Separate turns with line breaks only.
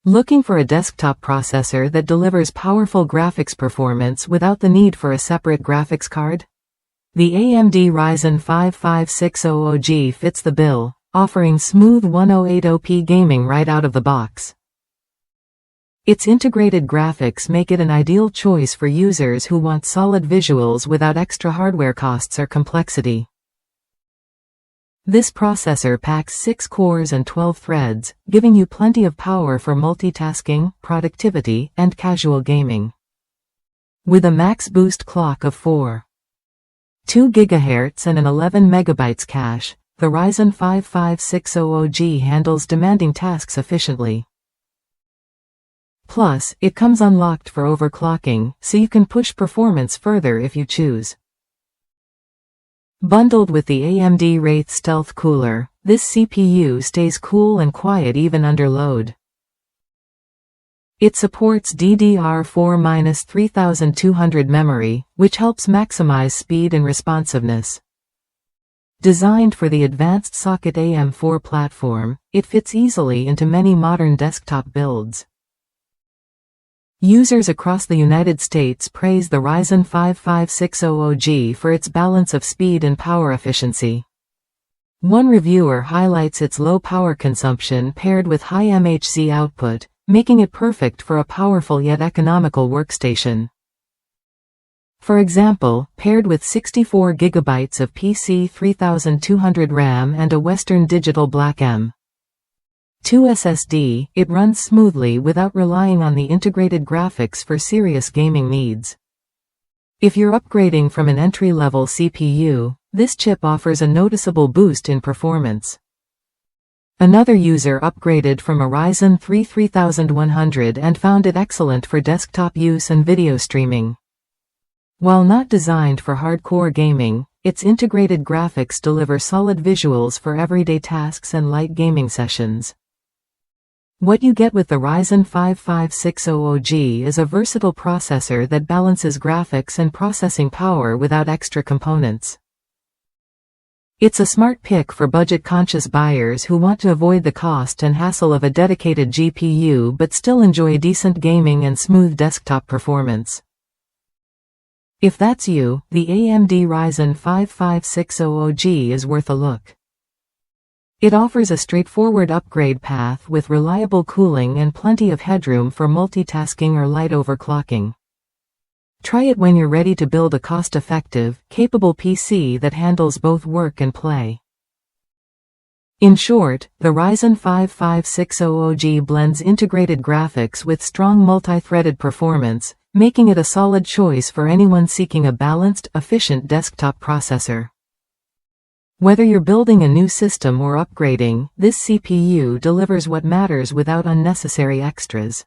Looking for a desktop processor that delivers powerful graphics performance without the need for a separate graphics card? The AMD Ryzen 5 5600G fits the bill, offering smooth 1080p gaming right out of the box. Its integrated graphics make it an ideal choice for users who want solid visuals without extra hardware costs or complexity. This processor packs 6 cores and 12 threads, giving you plenty of power for multitasking, productivity, and casual gaming. With a max boost clock of 4.2 GHz and an 11 MB cache, the Ryzen 5 5600G handles demanding tasks efficiently. Plus, it comes unlocked for overclocking, so you can push performance further if you choose. Bundled with the AMD Wraith Stealth cooler, this CPU stays cool and quiet even under load. It supports DDR4-3200 memory, which helps maximize speed and responsiveness. Designed for the advanced Socket AM4 platform, it fits easily into many modern desktop builds. Users across the United States praise the Ryzen 5 5600G for its balance of speed and power efficiency. One reviewer highlights its low power consumption paired with high MHz output, making it perfect for a powerful yet economical workstation. For example, paired with 64 GB of PC 3200 RAM and a Western Digital Black M.2 SSD, it runs smoothly without relying on the integrated graphics for serious gaming needs. If you're upgrading from an entry-level CPU, this chip offers a noticeable boost in performance. Another user upgraded from a Ryzen 3 3100 and found it excellent for desktop use and video streaming. While not designed for hardcore gaming, its integrated graphics deliver solid visuals for everyday tasks and light gaming sessions. What you get with the Ryzen 5 5600G is a versatile processor that balances graphics and processing power without extra components. It's a smart pick for budget-conscious buyers who want to avoid the cost and hassle of a dedicated GPU but still enjoy decent gaming and smooth desktop performance. If that's you, the AMD Ryzen 5 5600G is worth a look. It offers a straightforward upgrade path with reliable cooling and plenty of headroom for multitasking or light overclocking. Try it when you're ready to build a cost-effective, capable PC that handles both work and play. In short, the Ryzen 5 5600G blends integrated graphics with strong multi-threaded performance, making it a solid choice for anyone seeking a balanced, efficient desktop processor. Whether you're building a new system or upgrading, this CPU delivers what matters without unnecessary extras.